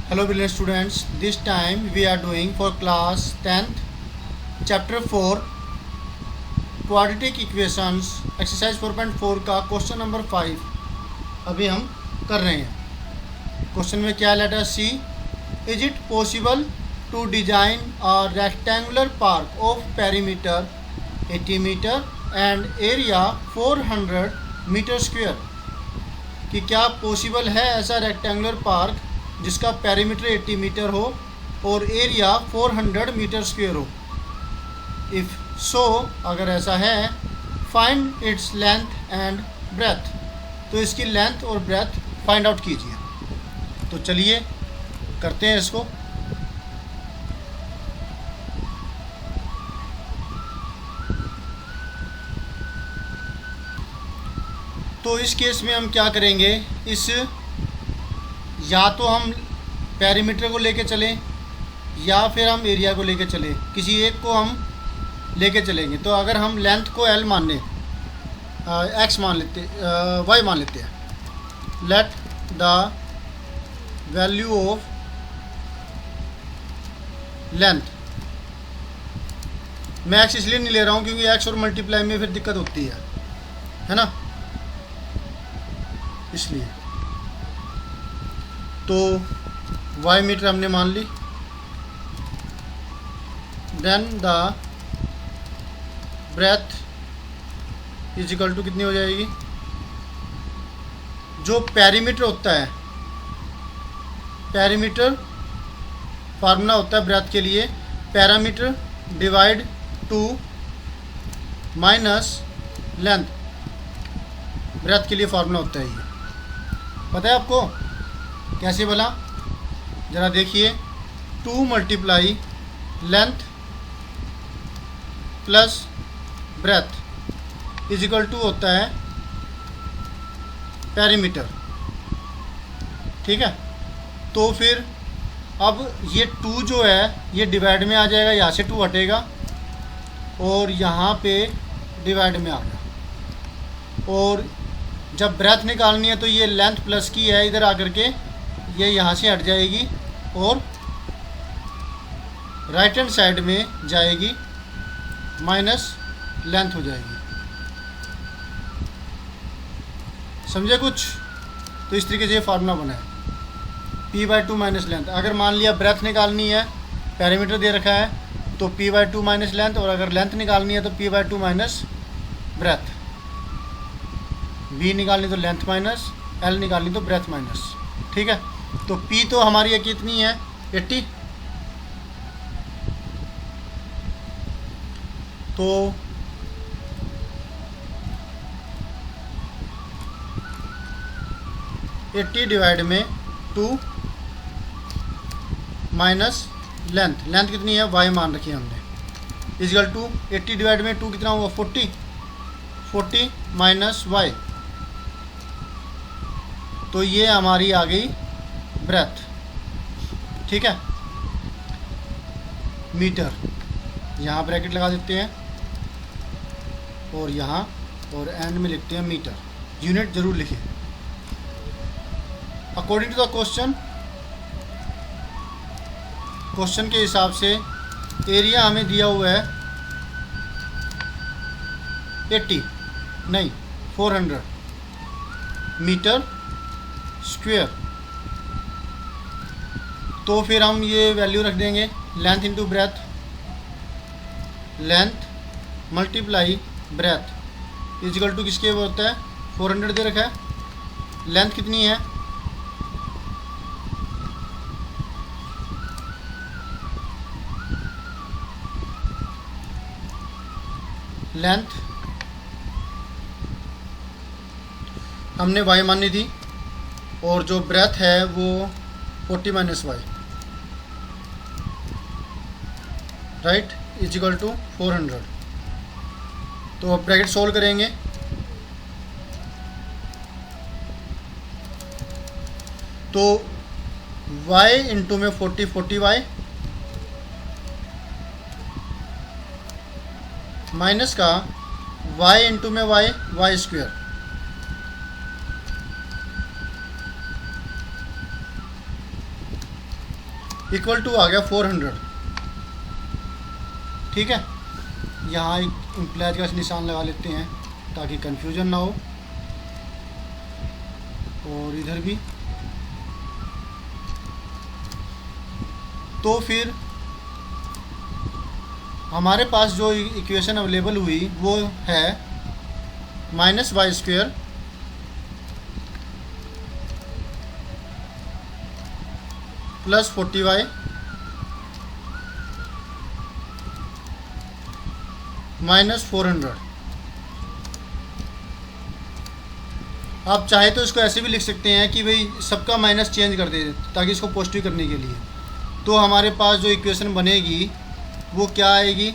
Hello brilliant students, this time we are doing for class 10th chapter 4 quadratic equations exercise 4.4 का question number 5 अभी हम कर रहे हैं। क्वेश्चन में क्या letter C, is it possible to design a rectangular park of perimeter 80 metre and area 400 metre square, कि क्या पॉसिबल है ऐसा रेक्टेंगुलर पार्क जिसका पेरीमीटर 80 मीटर हो और एरिया 400 मीटर स्क्वायर हो। इफ़ सो, अगर ऐसा है, find its length and breadth, तो इसकी लेंथ और ब्रेथ फाइंड आउट कीजिए। तो चलिए करते हैं इसको। तो इस केस में हम क्या करेंगे, या तो हम पेरीमीटर को लेके चलें या फिर हम एरिया को लेके चलें, किसी एक को हम लेके चलेंगे। तो अगर हम लेंथ को एल मान लें, एक्स मान लेते, वाई मान लेते हैं, let the value of length, मैं एक्स इसलिए नहीं ले रहा हूँ क्योंकि एक्स और मल्टीप्लाई में फिर दिक्कत होती है ना, इसलिए। तो वाई मीटर हमने मान ली, then the breadth is equal to कितनी हो जाएगी, जो पेरीमीटर होता है, पेरीमीटर फार्मूला होता है ब्रेथ के लिए, parameter divide 2 minus length, breadth के लिए फार्मूला होता है ये, पता है आपको कैसे बोला, ज़रा देखिए। 2 multiply length plus breadth is equal to होता है पेरीमीटर, ठीक है। तो फिर अब ये 2 जो है ये डिवाइड में आ जाएगा, यहाँ से 2 हटेगा और यहाँ पे डिवाइड में आ गया, और जब ब्रेथ निकालनी है तो ये लेंथ प्लस की है, इधर आकर के ये यहाँ से हट जाएगी और राइट हैंड साइड में जाएगी, माइनस लेंथ हो जाएगी। समझे कुछ? तो इस तरीके से ये फार्मूला बना है, p/2 माइनस लेंथ। अगर मान लिया ब्रेथ निकालनी है, पेरीमीटर दे रखा है, तो p/2 माइनस लेंथ, और अगर लेंथ निकालनी है तो p/2 माइनस ब्रेथ, b निकालनी तो लेंथ माइनस, l निकालनी तो ब्रेथ माइनस, ठीक है। तो p तो हमारी कितनी है, 80। तो डिवाइड में 2 माइनस लेंथ, लेंथ कितनी है, y मान रखी है हमने, इजकल टू 80 डिवाइड में 2 कितना हुआ, 40 माइनस y, तो ये हमारी आ गई ब्रेथ, ठीक है। मीटर, यहाँ ब्रैकेट लगा देते हैं और यहाँ, और एंड में लिखते हैं मीटर, यूनिट जरूर लिखें। अकॉर्डिंग टू द क्वेश्चन के हिसाब से एरिया हमें दिया हुआ है 400 मीटर स्क्वायर। तो फिर हम ये वैल्यू रख देंगे, length into breadth, length multiply breadth is equal to किसके वो होता है, 400 दे रखा है, लेंथ कितनी है, लेंथ हमने y मानी थी, और जो ब्रेथ है वो 40 minus y, right, is equal to 400। तो अब ब्रैकेट सोल्व करेंगे, तो y इंटू में 40y माइनस का y इंटू में y स्क्वायर, इक्वल टू आ गया 400। ठीक है, यहाँ एक इम्प्लाइज का निशान लगा लेते हैं ताकि कंफ्यूजन ना हो, और इधर भी। तो फिर हमारे पास जो इक्वेशन अवेलेबल हुई वो है -y² + 40y - 400। आप चाहे तो इसको ऐसे भी लिख सकते हैं कि भाई सबका माइनस चेंज कर दे ताकि इसको पॉजिटिव करने के लिए। तो हमारे पास जो इक्वेशन बनेगी वो क्या आएगी,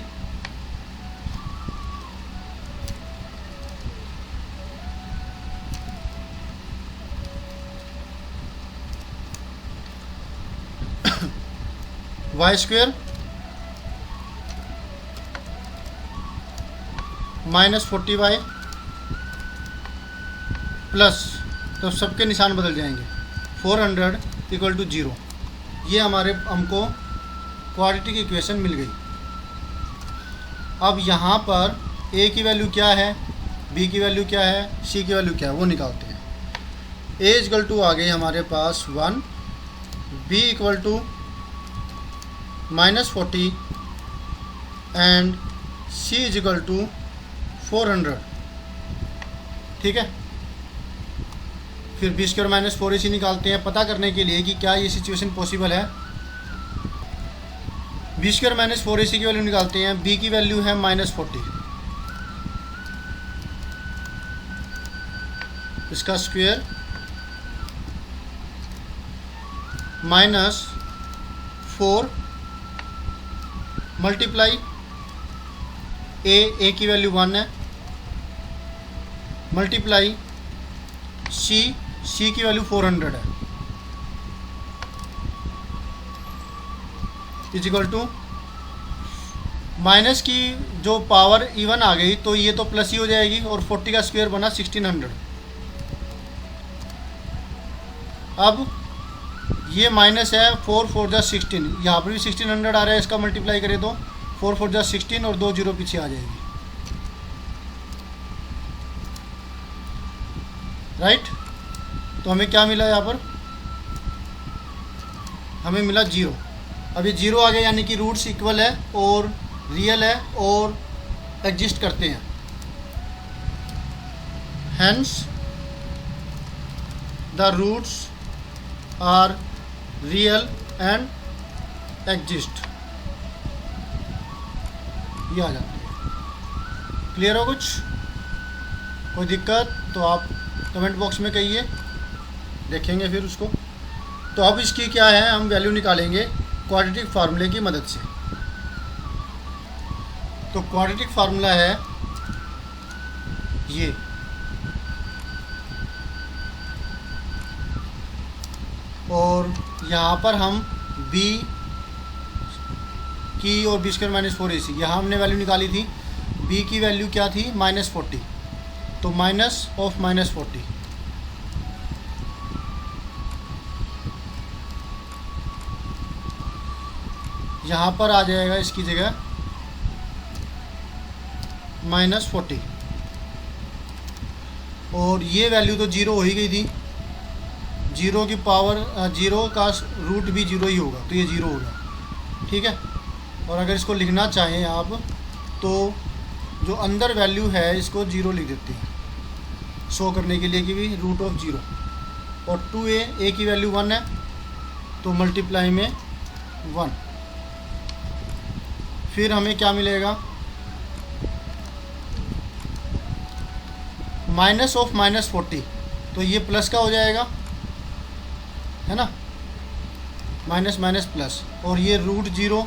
y² - 40y प्लस, तो सबके निशान बदल जाएंगे, 400 = 0। ये हमारे हमको क्वाड्रेटिक इक्वेशन मिल गई। अब यहाँ पर a की वैल्यू क्या है, b की वैल्यू क्या है, c की वैल्यू क्या है, वो निकालते हैं। a = आ गई हमारे पास 1, b = -40 एंड c = 400। ठीक है, फिर b² - 4ac निकालते हैं पता करने के लिए कि क्या ये सिचुएशन पॉसिबल है। b² - 4ac की वैल्यू निकालते हैं, b की वैल्यू है -40, इसका स्क्वायर -4 मल्टीप्लाई a की वैल्यू 1 है, मल्टीप्लाई c की वैल्यू 400 है, इजिकल टू माइनस की जो पावर इवन आ गई तो ये तो प्लस ही हो जाएगी, और 40 का स्क्वायर बना 1600। अब ये माइनस है, 4 4 जा 16, यहाँ पर भी 1600 आ रहा है, इसका मल्टीप्लाई करें तो 4 4 जा 16 और 2 जीरो पीछे आ जाएगी, राइट। तो हमें क्या मिला यहाँ पर, हमें मिला 0। अब ये 0 आ गया यानी कि रूट्स इक्वल है और रियल है और एग्जिस्ट करते हैं, hence the roots are real and exist. ये आ जाता है। क्लियर हो कुछ, कोई दिक्कत तो आप कमेंट बॉक्स में कहिए, देखेंगे फिर उसको। तो अब इसकी क्या है, हम वैल्यू निकालेंगे क्वाड्रेटिक फार्मूले की मदद से। तो क्वाड्रेटिक फार्मूला है ये, और यहाँ पर हम b की और b² - 4ac, यहाँ हमने वैल्यू निकाली थी, b की वैल्यू क्या थी -40, तो माइनस ऑफ -40, यहाँ पर आ जाएगा इसकी जगह -40, और ये वैल्यू तो 0 हो ही गई थी, 0 की पावर 0 का रूट भी 0 ही होगा, तो ये 0 होगा। ठीक है, और अगर इसको लिखना चाहें आप तो जो अंदर वैल्यू है इसको 0 लिख देते हैं, शो करने के लिए कि भी √0, और 2a की वैल्यू 1 है तो मल्टीप्लाई में 1। फिर हमें क्या मिलेगा, माइनस ऑफ -40, तो ये प्लस का हो जाएगा, है ना, माइनस माइनस प्लस, और ये √0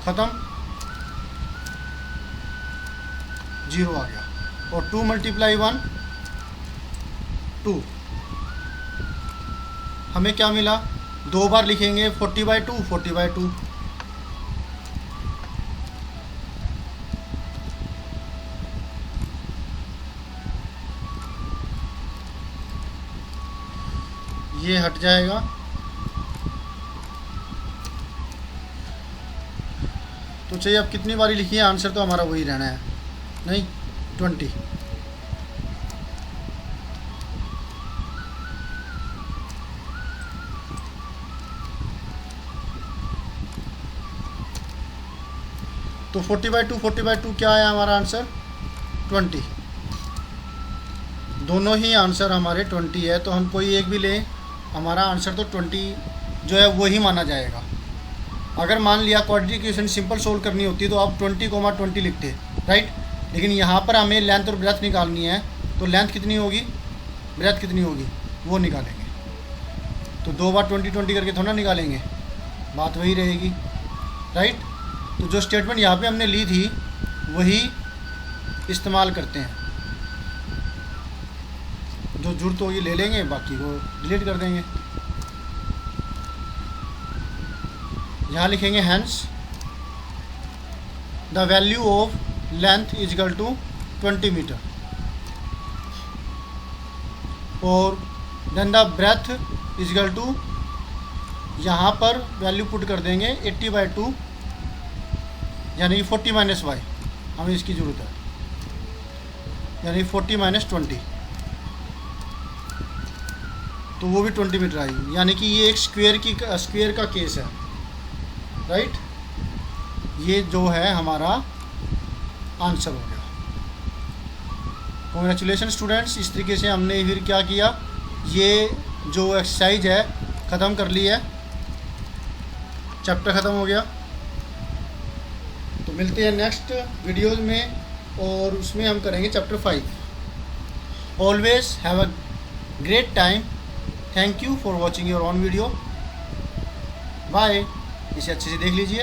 ख़त्म, 0 आ गया, और 2 × 1 2। हमें क्या मिला, 2 बार लिखेंगे 40/2 40/2, ये हट जाएगा, तो चाहिए अब कितनी बारी लिखिए, आंसर तो हमारा वही रहना है, नहीं 20। तो 40/2 क्या है हमारा आंसर 20। दोनों ही आंसर हमारे 20 है, तो हम कोई एक भी लें हमारा आंसर तो 20 जो है वो ही माना जाएगा। अगर मान लिया क्वाड्रेटिक इक्वेशन सिंपल सोल्व करनी होती तो आप 20,20 लिखते, राइट। लेकिन यहाँ पर हमें लेंथ और ब्रेथ निकालनी है, तो लेंथ कितनी होगी, ब्रेथ कितनी होगी, वो निकालेंगे। तो 2 बार 20 करके थोड़ा निकालेंगे, बात वही रहेगी, राइट। तो जो स्टेटमेंट यहाँ पे हमने ली थी वही इस्तेमाल करते हैं, जो जरूरत होगी ले लेंगे, बाकी को डिलीट कर देंगे। यहाँ लिखेंगे hence the value of length is equal to 20 metre और then the breadth is equal to, यहाँ पर वैल्यू पुट कर देंगे 80/2 यानी कि 40 - y, हमें इसकी ज़रूरत है, यानी 40 - 20, तो वो भी 20 मीटर आई, यानी कि ये एक स्क्वायर का केस है, राइट। ये जो है हमारा आंसर हो गया। कॉन्ग्रेचुलेशन स्टूडेंट्स, इस तरीके से हमने फिर क्या किया, ये जो एक्सरसाइज है ख़त्म कर ली है, चैप्टर ख़त्म हो गया। तो मिलते हैं नेक्स्ट वीडियोज़ में और उसमें हम करेंगे chapter 5। Always have a great time. Thank you for watching your own video. Bye. इसे अच्छे से देख लीजिए।